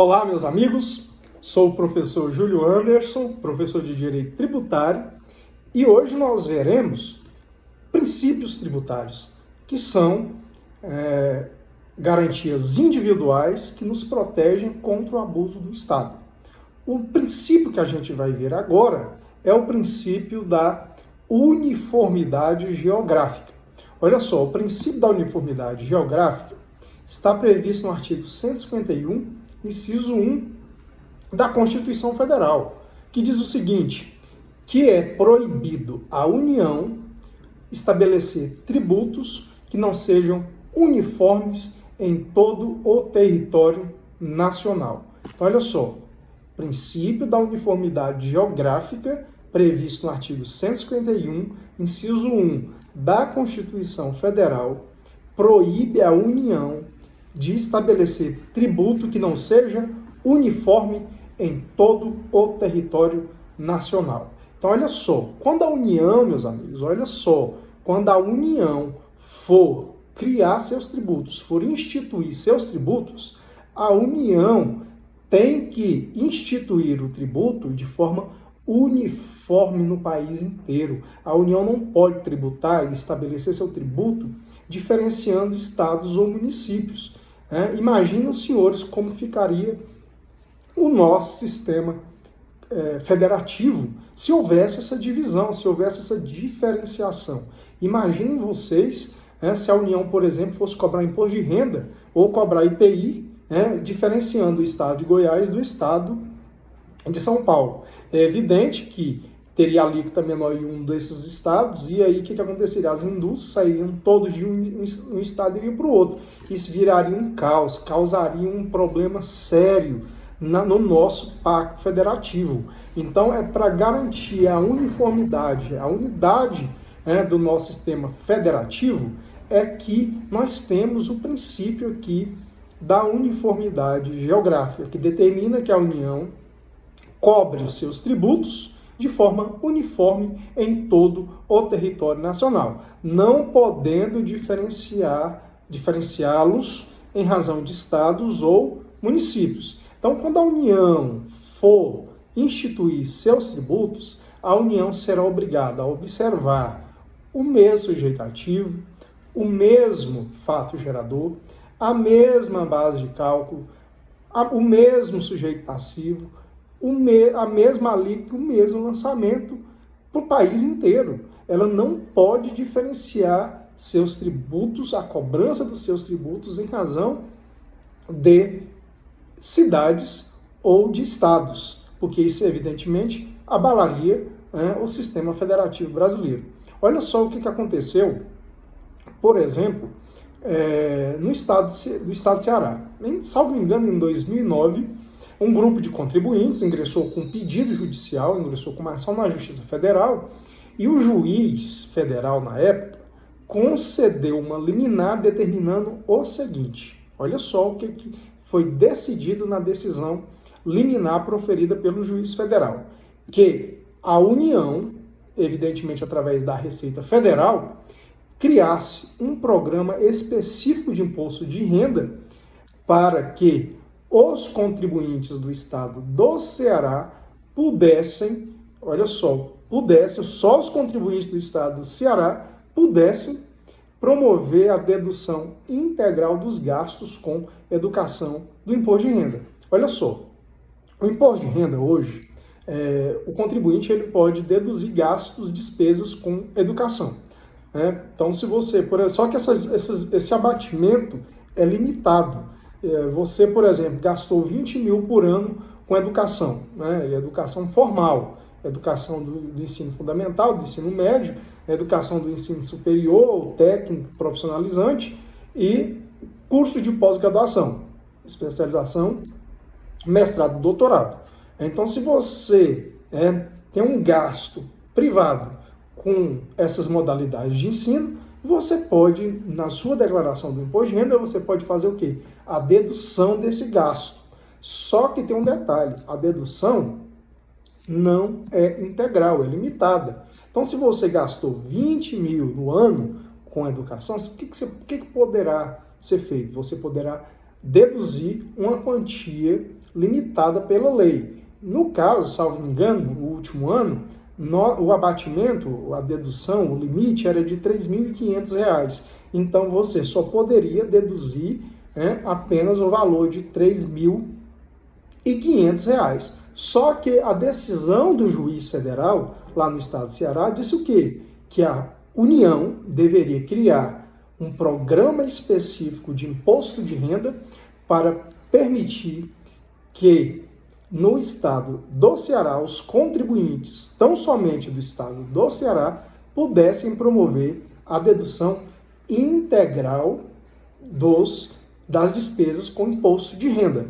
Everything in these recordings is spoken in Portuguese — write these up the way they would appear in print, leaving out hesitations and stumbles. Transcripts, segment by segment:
Olá, meus amigos, sou o professor Júlio Anderson, professor de Direito Tributário, e hoje nós veremos princípios tributários, que são garantias individuais que nos protegem contra o abuso do Estado. O princípio que a gente vai ver agora é o princípio da uniformidade geográfica. Olha só, o princípio da uniformidade geográfica está previsto no artigo 151, inciso 1 da Constituição Federal, que diz o seguinte, que é proibido à União estabelecer tributos que não sejam uniformes em todo o território nacional. Então, olha só, princípio da uniformidade geográfica previsto no artigo 151, inciso 1 da Constituição Federal, proíbe a União de estabelecer tributo que não seja uniforme em todo o território nacional. Então, olha só, quando a União, meus amigos, olha só, quando a União for criar seus tributos, for instituir seus tributos, a União tem que instituir o tributo de forma uniforme no país inteiro. A União não pode tributar e estabelecer seu tributo diferenciando estados ou municípios. Imaginem os senhores como ficaria o nosso sistema federativo se houvesse essa divisão, se houvesse essa diferenciação. Imaginem vocês se a União, por exemplo, fosse cobrar imposto de renda ou cobrar IPI, diferenciando o estado de Goiás do estado de São Paulo. É evidente que teria alíquota menor em um desses estados, e aí o que aconteceria? As indústrias sairiam todos de um estado e iriam para o outro. Isso viraria um caos, causaria um problema sério no nosso pacto federativo. Então, é para garantir a uniformidade, a unidade do nosso sistema federativo, é que nós temos o princípio aqui da uniformidade geográfica, que determina que a União cobre os seus tributos de forma uniforme em todo o território nacional, não podendo diferenciá-los em razão de estados ou municípios. Então, quando a União for instituir seus tributos, a União será obrigada a observar o mesmo sujeito ativo, o mesmo fato gerador, a mesma base de cálculo, o mesmo sujeito passivo, a mesma alíquota, o mesmo lançamento para o país inteiro. Ela não pode diferenciar seus tributos, a cobrança dos seus tributos em razão de cidades ou de estados, porque isso, evidentemente, abalaria o sistema federativo brasileiro. Olha só o que aconteceu, por exemplo, no estado do Ceará. Salvo engano, em 2009, um grupo de contribuintes ingressou com pedido judicial, ingressou com uma ação na Justiça Federal, e o juiz federal, na época, concedeu uma liminar determinando o seguinte. Olha só o que foi decidido na decisão liminar proferida pelo juiz federal. Que a União, evidentemente através da Receita Federal, criasse um programa específico de imposto de renda para que os contribuintes do estado do Ceará pudessem, olha só, só os contribuintes do estado do Ceará pudessem promover a dedução integral dos gastos com educação do imposto de renda. Olha só, o imposto de renda hoje, o contribuinte ele pode deduzir gastos, despesas com educação. Então, se você, só que esse abatimento é limitado. Você, por exemplo, gastou 20 mil por ano com educação, educação formal, educação do ensino fundamental, do ensino médio, educação do ensino superior, técnico, profissionalizante e curso de pós-graduação, especialização, mestrado, doutorado. Então, se você tem um gasto privado com essas modalidades de ensino, você pode, na sua declaração do imposto de renda, você pode fazer o quê? A dedução desse gasto. Só que tem um detalhe, a dedução não é integral, é limitada. Então, se você gastou 20 mil no ano com educação, o que poderá ser feito? Você poderá deduzir uma quantia limitada pela lei. No caso, salvo engano, o último ano, o abatimento, a dedução, o limite era de R$ 3.500. Então, você só poderia deduzir, né, apenas o valor de R$ 3.500. Só que a decisão do juiz federal, lá no estado do Ceará, disse o quê? Que a União deveria criar um programa específico de imposto de renda para permitir que no estado do Ceará os contribuintes, tão somente do estado do Ceará, pudessem promover a dedução integral das despesas com imposto de renda.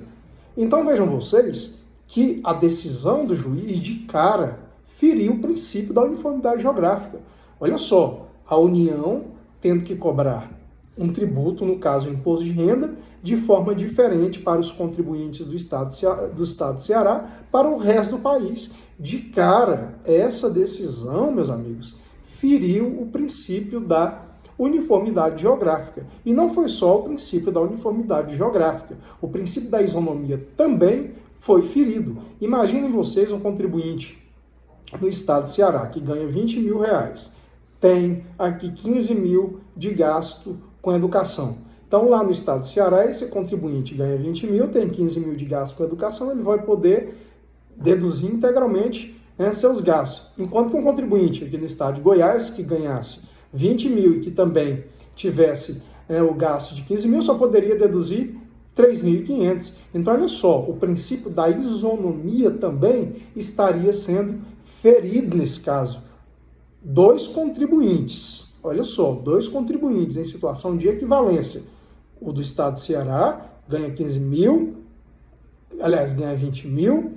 Então vejam vocês que a decisão do juiz de cara feriu o princípio da uniformidade geográfica. Olha só, a União tendo que cobrar um tributo, no caso o imposto de renda, de forma diferente para os contribuintes do estado do Ceará, para o resto do país. De cara, essa decisão, meus amigos, feriu o princípio da uniformidade geográfica. E não foi só o princípio da uniformidade geográfica, o princípio da isonomia também foi ferido. Imaginem vocês um contribuinte no estado do Ceará que ganha R$20 mil, tem aqui 15 mil de gasto com educação. Então, lá no estado do Ceará, esse contribuinte ganha 20 mil, tem 15 mil de gasto com educação, ele vai poder deduzir integralmente, né, seus gastos. Enquanto que um contribuinte aqui no estado de Goiás, que ganhasse 20 mil e que também tivesse o gasto de 15 mil, só poderia deduzir 3.500. Então, olha só, o princípio da isonomia também estaria sendo ferido nesse caso. Dois contribuintes, olha só, dois contribuintes em situação de equivalência. O do estado de Ceará ganha 15 mil, aliás, ganha 20 mil,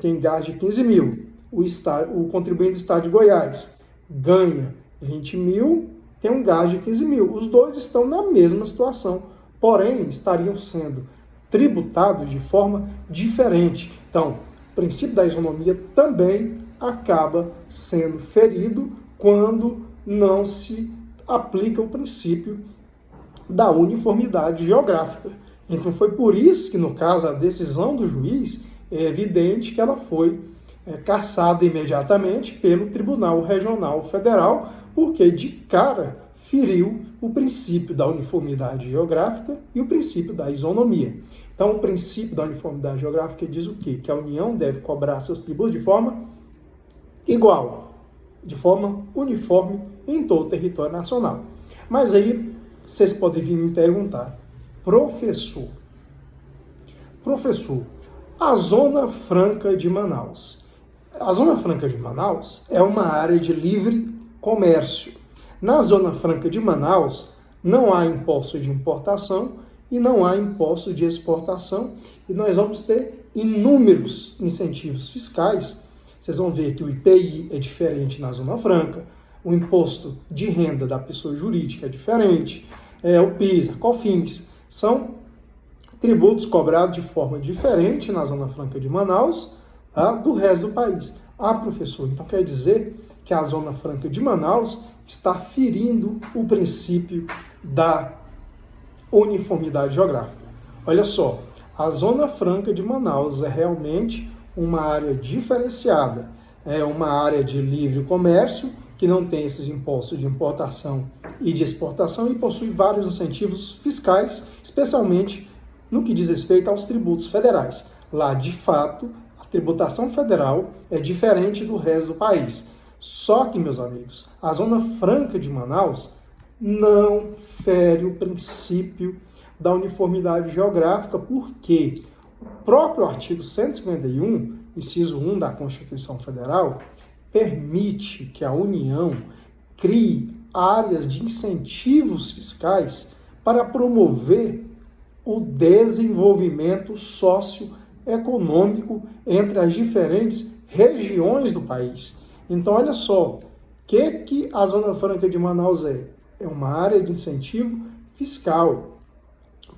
tem gasto de 15 mil. O contribuinte do estado de Goiás ganha 20 mil, tem um gasto de 15 mil. Os dois estão na mesma situação, porém, estariam sendo tributados de forma diferente. Então, o princípio da isonomia também acaba sendo ferido quando não se aplica o princípio da uniformidade geográfica. Então foi por isso que, no caso, a decisão do juiz é evidente que ela foi cassada imediatamente pelo Tribunal Regional Federal, porque de cara feriu o princípio da uniformidade geográfica e o princípio da isonomia. Então o princípio da uniformidade geográfica diz o quê? Que a União deve cobrar seus tributos de forma igual, de forma uniforme em todo o território nacional. Mas aí vocês podem vir me perguntar, professor, a Zona Franca de Manaus. A Zona Franca de Manaus é uma área de livre comércio. Na Zona Franca de Manaus não há imposto de importação e não há imposto de exportação, e nós vamos ter inúmeros incentivos fiscais. Vocês vão ver que o IPI é diferente na Zona Franca, o imposto de renda da pessoa jurídica é diferente, o PIS, a COFINS, são tributos cobrados de forma diferente na Zona Franca de Manaus, tá, do resto do país. Ah, professor, então quer dizer que a Zona Franca de Manaus está ferindo o princípio da uniformidade geográfica. Olha só, a Zona Franca de Manaus é realmente uma área diferenciada, é uma área de livre comércio, que não tem esses impostos de importação e de exportação e possui vários incentivos fiscais, especialmente no que diz respeito aos tributos federais. Lá, de fato, a tributação federal é diferente do resto do país. Só que, meus amigos, a Zona Franca de Manaus não fere o princípio da uniformidade geográfica, porque o próprio artigo 151, inciso 1 da Constituição Federal, permite que a União crie áreas de incentivos fiscais para promover o desenvolvimento socioeconômico entre as diferentes regiões do país. Então, olha só, o que a Zona Franca de Manaus é? É uma área de incentivo fiscal.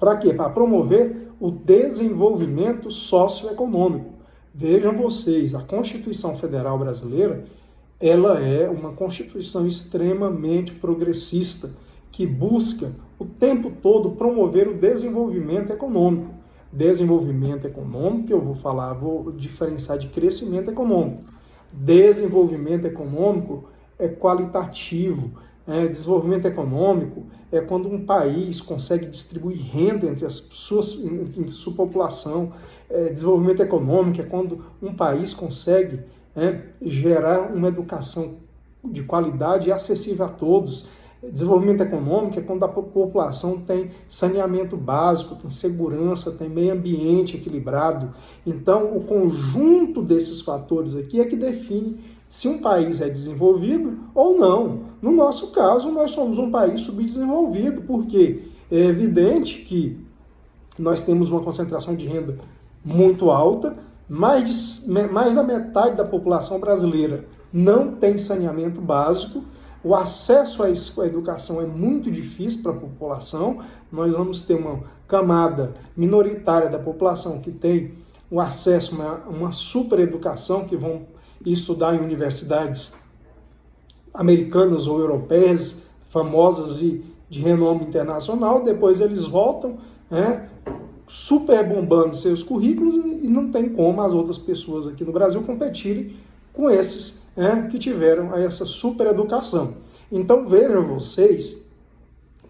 Para quê? Para promover o desenvolvimento socioeconômico. Vejam vocês, a Constituição Federal Brasileira, ela é uma Constituição extremamente progressista, que busca o tempo todo promover o desenvolvimento econômico. Desenvolvimento econômico, que eu vou diferenciar de crescimento econômico. Desenvolvimento econômico é qualitativo. Desenvolvimento econômico é quando um país consegue distribuir renda entre sua população. Desenvolvimento econômico é quando um país consegue gerar uma educação de qualidade e acessível a todos. Desenvolvimento econômico é quando a população tem saneamento básico, tem segurança, tem meio ambiente equilibrado. Então, o conjunto desses fatores aqui é que define se um país é desenvolvido ou não. No nosso caso, nós somos um país subdesenvolvido, porque é evidente que nós temos uma concentração de renda muito alta, mais da metade da população brasileira não tem saneamento básico, o acesso à educação é muito difícil para a população, nós vamos ter uma camada minoritária da população que tem o acesso a uma super educação, que vão estudar em universidades americanas ou europeias, famosas e de renome internacional, depois eles voltam, super bombando seus currículos e não tem como as outras pessoas aqui no Brasil competirem com esses que tiveram essa super educação. Então vejam vocês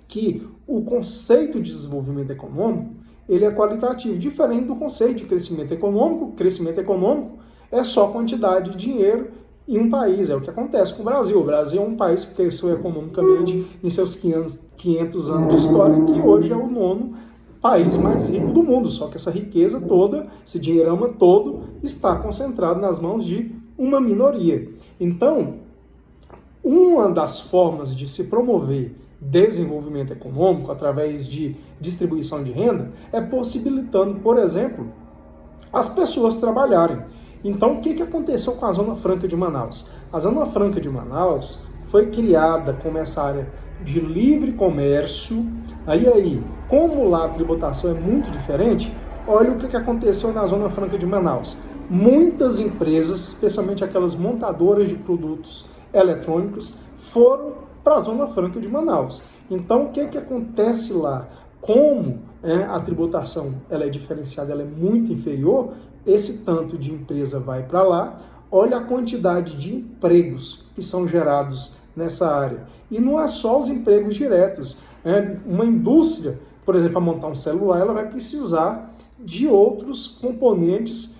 que o conceito de desenvolvimento econômico ele é qualitativo, diferente do conceito de crescimento econômico. Crescimento econômico é só quantidade de dinheiro em um país, é o que acontece com o Brasil. O Brasil é um país que cresceu economicamente em seus 500 anos de história, que hoje é o 9º país mais rico do mundo, só que essa riqueza toda, esse dinheirama todo, está concentrado nas mãos de uma minoria. Então, uma das formas de se promover desenvolvimento econômico através de distribuição de renda é possibilitando, por exemplo, as pessoas trabalharem. Então, o que aconteceu com a Zona Franca de Manaus? A Zona Franca de Manaus foi criada como essa área de livre comércio. Aí, como lá a tributação é muito diferente, olha o que aconteceu na Zona Franca de Manaus. Muitas empresas, especialmente aquelas montadoras de produtos eletrônicos, foram para a Zona Franca de Manaus. Então, o que acontece lá? Como a tributação ela é diferenciada, ela é muito inferior, esse tanto de empresa vai para lá, olha a quantidade de empregos que são gerados nessa área. E não é só os empregos diretos. Uma indústria, por exemplo, para montar um celular, ela vai precisar de outros componentes,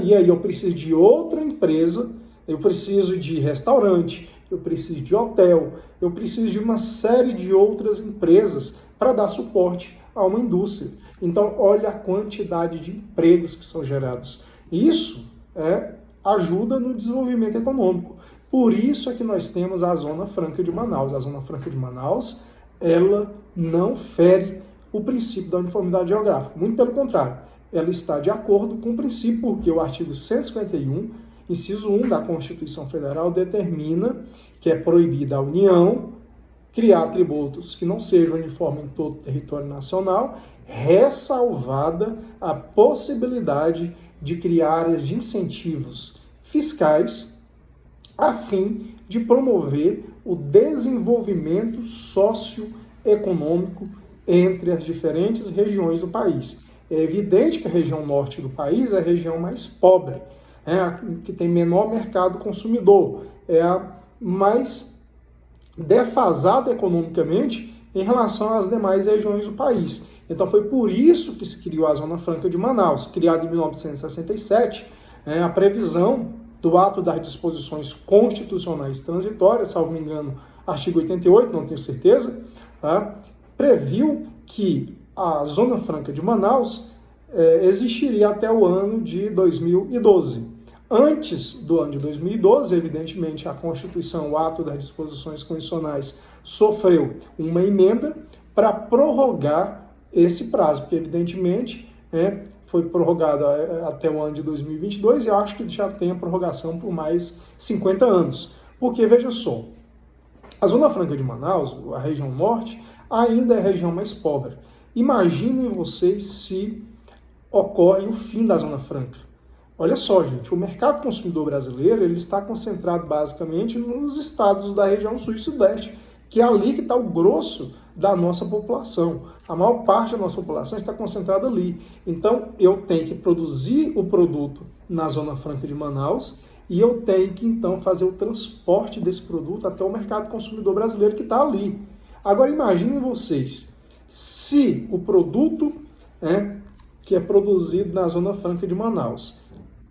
e aí eu preciso de outra empresa, eu preciso de restaurante, eu preciso de hotel, eu preciso de uma série de outras empresas para dar suporte a uma indústria. Então, olha a quantidade de empregos que são gerados. Isso ajuda no desenvolvimento econômico. Por isso é que nós temos a Zona Franca de Manaus. A Zona Franca de Manaus, ela não fere o princípio da uniformidade geográfica. Muito pelo contrário, ela está de acordo com o princípio, porque o artigo 151, inciso 1 da Constituição Federal, determina que é proibida a União criar tributos que não sejam uniformes em todo o território nacional, ressalvada a possibilidade de criar áreas de incentivos fiscais a fim de promover o desenvolvimento socioeconômico entre as diferentes regiões do país. É evidente que a região norte do país é a região mais pobre, a que tem menor mercado consumidor, é a mais defasada economicamente em relação às demais regiões do país. Então foi por isso que se criou a Zona Franca de Manaus, criada em 1967, a previsão do ato das disposições constitucionais transitórias, salvo me engano, artigo 88, não tenho certeza, previu que a Zona Franca de Manaus existiria até o ano de 2012. Antes do ano de 2012, evidentemente, a Constituição, o ato das disposições constitucionais, sofreu uma emenda para prorrogar esse prazo, porque, evidentemente, foi prorrogado até o ano de 2022 e eu acho que já tem a prorrogação por mais 50 anos. Porque, veja só, a Zona Franca de Manaus, a região norte, ainda é a região mais pobre. Imaginem vocês se ocorre o fim da Zona Franca. Olha só, gente, o mercado consumidor brasileiro ele está concentrado basicamente nos estados da região sul e sudeste, que é ali que está o grosso da nossa população. A maior parte da nossa população está concentrada ali. Então, eu tenho que produzir o produto na Zona Franca de Manaus e eu tenho que, então, fazer o transporte desse produto até o mercado consumidor brasileiro que está ali. Agora, imaginem vocês, se o produto que é produzido na Zona Franca de Manaus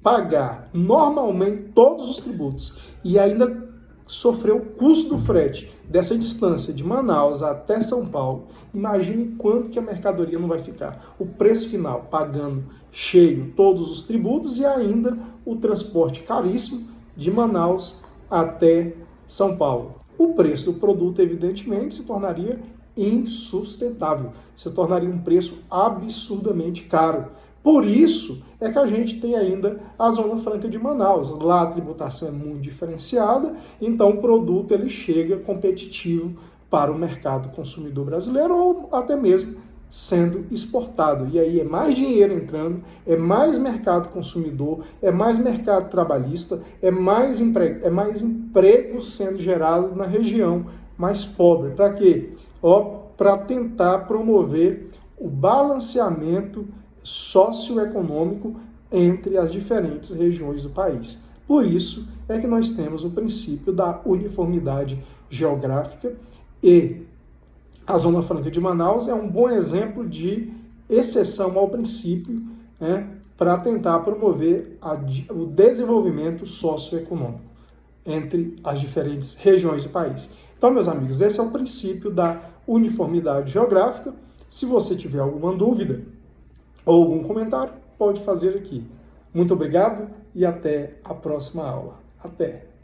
pagar normalmente todos os tributos e ainda sofrer o custo do frete dessa distância de Manaus até São Paulo, imagine quanto que a mercadoria não vai ficar. O preço final pagando cheio todos os tributos e ainda o transporte caríssimo de Manaus até São Paulo. O preço do produto, evidentemente, se tornaria insustentável, se tornaria um preço absurdamente caro. Por isso é que a gente tem ainda a Zona Franca de Manaus. Lá a tributação é muito diferenciada, então o produto ele chega competitivo para o mercado consumidor brasileiro ou até mesmo sendo exportado. E aí é mais dinheiro entrando, é mais mercado consumidor, é mais mercado trabalhista, é mais emprego sendo gerado na região mais pobre. Para quê? Para tentar promover o balanceamento socioeconômico entre as diferentes regiões do país. Por isso é que nós temos o princípio da uniformidade geográfica e a Zona Franca de Manaus é um bom exemplo de exceção ao princípio para tentar promover o desenvolvimento socioeconômico entre as diferentes regiões do país. Então, meus amigos, esse é o princípio da uniformidade geográfica. Se você tiver alguma dúvida ou algum comentário, pode fazer aqui. Muito obrigado e até a próxima aula. Até!